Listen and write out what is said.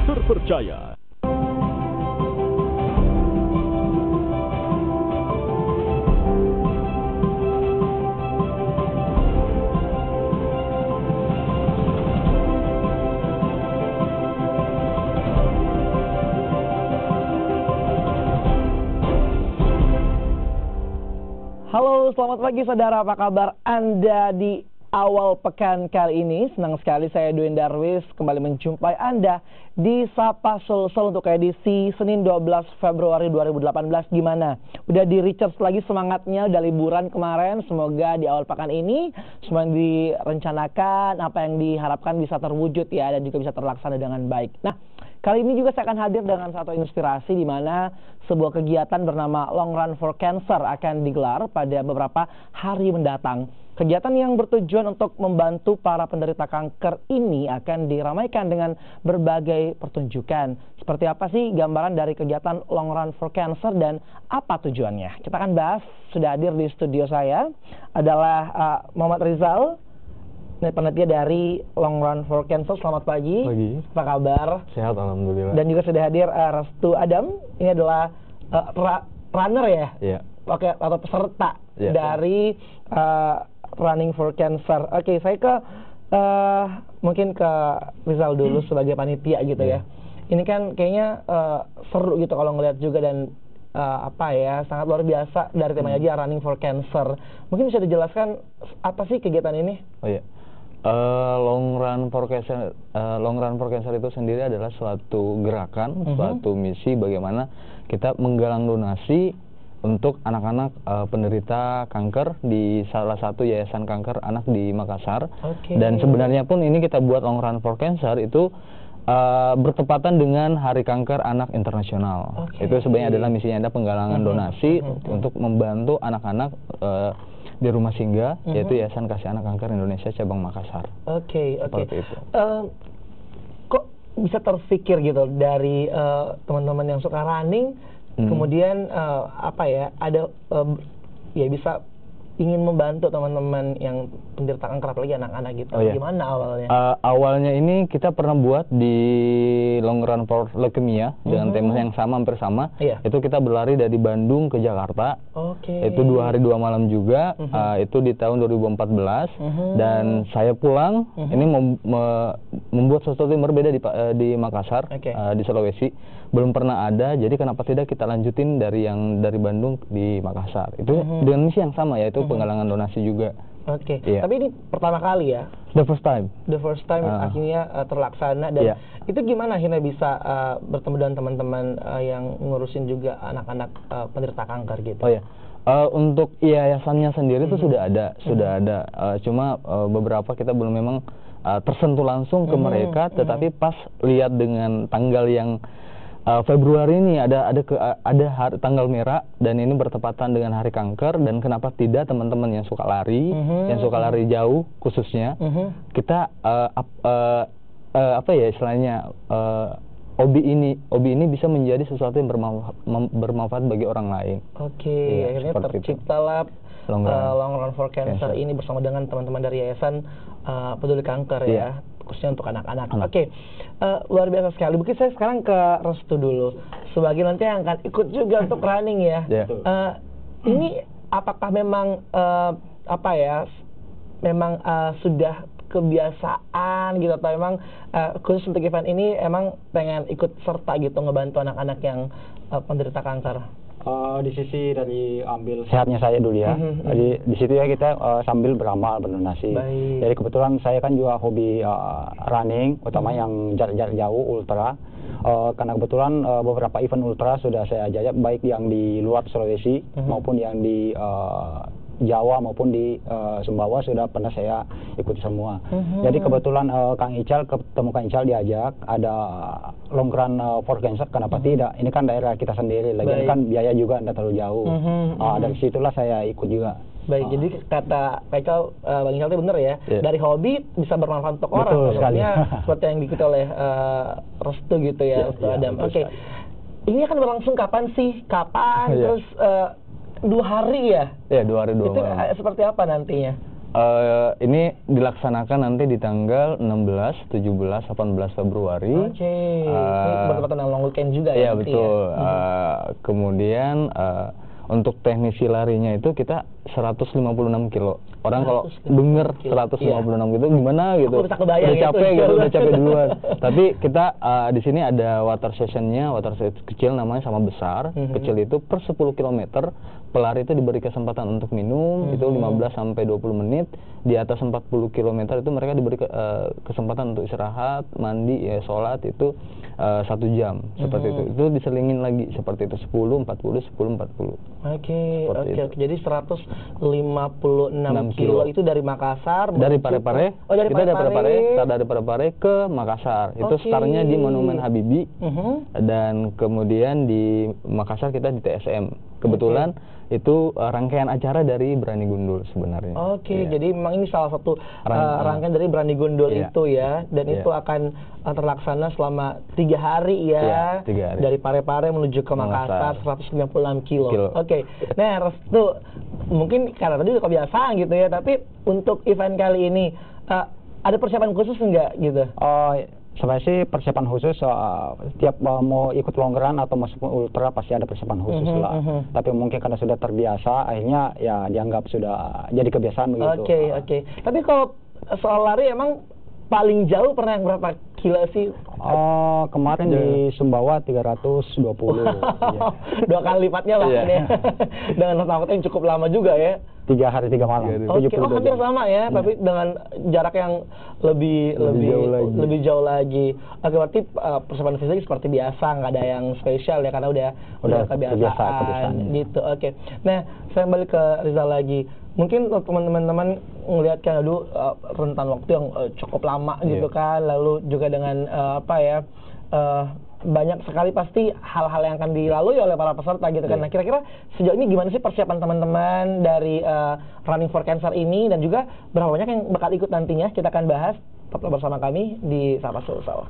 terpercaya. Halo, selamat pagi saudara, apa kabar Anda di awal pekan kali ini? Senang sekali saya Edwin Darwis kembali menjumpai Anda di Sapa Sulsel untuk edisi Senin 12 Februari 2018. Gimana? Udah di recharge lagi semangatnya, udah liburan kemarin, semoga di awal pekan ini semua yang direncanakan, apa yang diharapkan bisa terwujud ya, dan juga bisa terlaksana dengan baik. Nah, kali ini juga saya akan hadir dengan satu inspirasi di mana sebuah kegiatan bernama Long Run for Cancer akan digelar pada beberapa hari mendatang. Kegiatan yang bertujuan untuk membantu para penderita kanker ini akan diramaikan dengan berbagai pertunjukan. Seperti apa sih gambaran dari kegiatan Long Run for Cancer dan apa tujuannya? Kita akan bahas, sudah hadir di studio saya adalah Muhammad Rizal, panitia dari Long Run for Cancer. Selamat pagi. Pagi. Apa kabar? Sehat, alhamdulillah. Dan juga sudah hadir Restu Adam. Ini adalah runner ya? Iya. Oke, atau peserta Iya. dari Running for Cancer. Oke, saya ke mungkin ke Rizal dulu sebagai panitia gitu ya. Ini kan kayaknya seru gitu kalau ngeliat juga, dan apa ya, sangat luar biasa dari temanya aja, Running for Cancer. Mungkin bisa dijelaskan apa sih kegiatan ini? Oh iya. Long Run for Cancer itu sendiri adalah suatu gerakan, suatu misi bagaimana kita menggalang donasi untuk anak-anak penderita kanker di salah satu yayasan kanker anak di Makassar. Dan sebenarnya pun ini kita buat Long Run for Cancer itu bertepatan dengan Hari Kanker Anak Internasional. Itu sebenarnya adalah misinya, ada penggalangan donasi untuk membantu anak-anak di rumah singgah, yaitu Yayasan Kasih Anak Kanker Indonesia cabang Makassar. Seperti itu. Kok bisa terpikir gitu dari teman-teman yang suka running, kemudian apa ya, ada ya bisa ingin membantu teman-teman yang penderita kanker, apalagi anak-anak gitu. Gimana awalnya? Awalnya ini kita pernah buat di Long Run for Leukemia dengan tema yang sama, hampir sama. Itu kita berlari dari Bandung ke Jakarta. Itu 2 hari 2 malam juga. Itu di tahun 2014. Dan saya pulang ini membuat sesuatu yang berbeda di Makassar, di Sulawesi. Belum pernah ada, jadi kenapa tidak kita lanjutin dari yang dari Bandung di Makassar. Itu dengan misi yang sama, yaitu penggalangan donasi juga. Tapi ini pertama kali ya? The first time akhirnya terlaksana. Dan itu gimana akhirnya bisa bertemu dengan teman-teman yang ngurusin juga anak-anak penderita kanker gitu? Untuk yayasannya sendiri itu sudah ada. Cuma beberapa kita belum memang tersentuh langsung ke mereka, tetapi pas lihat dengan tanggal yang Februari ini ada hari, tanggal merah, dan ini bertepatan dengan Hari Kanker, dan kenapa tidak teman-teman yang suka lari, yang suka lari jauh khususnya, kita apa ya istilahnya, hobi ini bisa menjadi sesuatu yang bermanfaat bagi orang lain. Akhirnya terciptalah Long Run for Cancer ini bersama dengan teman-teman dari Yayasan Peduli Kanker ya, khususnya untuk anak-anak. Luar biasa sekali. Mungkin saya sekarang ke Restu dulu, sebagai nanti yang akan ikut juga untuk running ya. Ini apakah memang apa ya, memang sudah kebiasaan gitu, atau memang khusus untuk event ini emang pengen ikut serta gitu ngebantu anak-anak yang penderita kanker? Di sisi dari ambil sehatnya saya dulu ya. Jadi di situ ya kita sambil beramal, berdonasi. Jadi kebetulan saya kan juga hobi running, utama yang jarak jauh ultra. Karena kebetulan beberapa event ultra sudah saya ajak, baik yang di luar Sulawesi maupun yang di Jawa maupun di Sumbawa sudah pernah saya ikut semua. Jadi kebetulan Kang Ical, ketemu Kang Ical diajak ada Long Run for Cancer, kenapa tidak? Ini kan daerah kita sendiri, lagi kan biaya juga tidak terlalu jauh. Dari situlah saya ikut juga. Jadi kata Kak Ical, Bang Ical itu bener ya, dari hobi bisa bermanfaat untuk orang. Betul sekali. Seperti yang diikuti oleh Restu gitu ya, Restu Adam. Ini akan berlangsung kapan sih? Terus 2 hari ya? 2 hari 2 malam. Itu malam. seperti apa nantinya? ini dilaksanakan nanti di tanggal 16, 17, 18 Februari. Oke. Ini bertepatan dengan long weekend juga ya? Iya betul. Kemudian untuk teknisi larinya itu kita 156 kilo. Orang kalau denger 156 gitu gimana gitu. Aku bisa kebayang udah capek itu. gitu, udah capek duluan. Tapi kita di sini ada water sessionnya, water session kecil namanya sama besar. Kecil itu per 10 km pelari itu diberi kesempatan untuk minum itu 15 sampai 20 menit. Di atas 40 km itu mereka diberi kesempatan untuk istirahat, mandi, ya sholat itu 1 jam seperti itu. Itu diselingin lagi seperti itu 10, 40, 10, 40. Oke. Jadi 156 kilo itu dari Makassar. Dari Parepare. Oh, dari Parepare. Dari Parepare ke Makassar. Itu startnya di Monumen Habibie. Dan kemudian di Makassar kita di TSM. Kebetulan itu rangkaian acara dari Brani Gundul sebenarnya. Oke, jadi memang ini salah satu rangkaian dari Brani Gundul itu ya, dan itu akan terlaksana selama 3 hari ya, 3 hari. Dari Parepare menuju ke Makassar 196 kilo. Oke. Nah, Restu, mungkin karena tadi udah kebiasaan gitu ya, tapi untuk event kali ini ada persiapan khusus enggak gitu? Sebenarnya sih persiapan khusus setiap mau ikut long run atau masuk ultra pasti ada persiapan khusus lah. Tapi mungkin karena sudah terbiasa, akhirnya ya dianggap sudah jadi kebiasaan begitu. Oke. Tapi kalau soal lari emang paling jauh pernah yang berapa kilo sih? Kemarin di Sumbawa 320. Iya. 2 kali lipatnya lah ini. Dengan waktu yang cukup lama juga ya. 3 hari 3 malam. Oke, hampir sama ya, tapi dengan jarak yang lebih jauh lagi. Oke, berarti persiapan fisik seperti biasa, nggak ada yang spesial ya karena udah kebiasaan gitu. Oke. Nah, saya balik ke Rizal lagi. Mungkin teman-teman ngelihat kan rentan waktu yang cukup lama gitu kan, lalu juga dengan banyak sekali pasti hal-hal yang akan dilalui oleh para peserta gitu kan. Nah, kira-kira sejauh ini gimana sih persiapan teman-teman dari Running for Cancer ini, dan juga berapa banyak yang bakal ikut nantinya? Kita akan bahas tetaplah bersama kami di Sapa Sulsel.